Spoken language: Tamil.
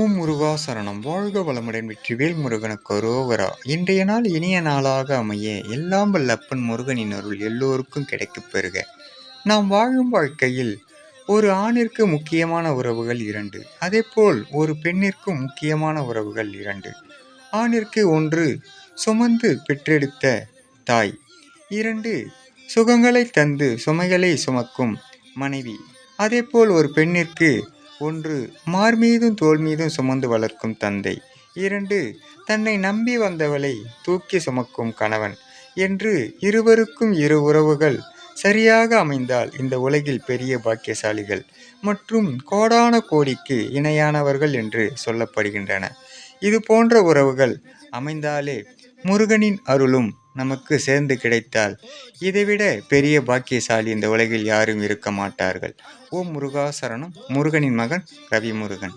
ஓம் முருகா சரணம். வாழ்க வளமுடன். வெற்றிவேல் முருகனுக்கு அரோகரா. இன்றைய நாள் இனிய நாளாக அமைய எல்லாம் வல்ல அப்பன் முருகனின் அருள் எல்லோருக்கும் கிடைக்கப் பெறுக. நாம் வாழும் வாழ்க்கையில் ஒரு ஆணிற்கு முக்கியமான உறவுகள் 2, அதேபோல் ஒரு பெண்ணிற்கு முக்கியமான உறவுகள் 2. ஆணிற்கு 1 சுமந்து பெற்றெடுத்த தாய், 2 சுகங்களை தந்து சுமைகளை சுமக்கும் மனைவி. அதேபோல் ஒரு பெண்ணிற்கு 1 மார் மீதும் தோள் மீதும் சுமந்து வளர்க்கும் தந்தை, 2 தன்னை நம்பி வந்தவளை தூக்கி சுமக்கும் கணவன் என்று இருவருக்கும் இரு உறவுகள் சரியாக அமைந்தால் இந்த உலகில் பெரிய பாக்கியசாலிகள் மற்றும் கோடான கோடிக்கு இணையானவர்கள் என்று சொல்லப்படுகின்றன. இது போன்ற உறவுகள் அமைந்தாலே முருகனின் அருளும் நமக்கு சேர்ந்து கிடைத்தால் இதைவிட பெரிய பாக்கியசாலி இந்த உலகில் யாரும் இருக்க மாட்டார்கள். ஓம் முருகா சரணம். முருகனின் மகன் ரவி முருகன்.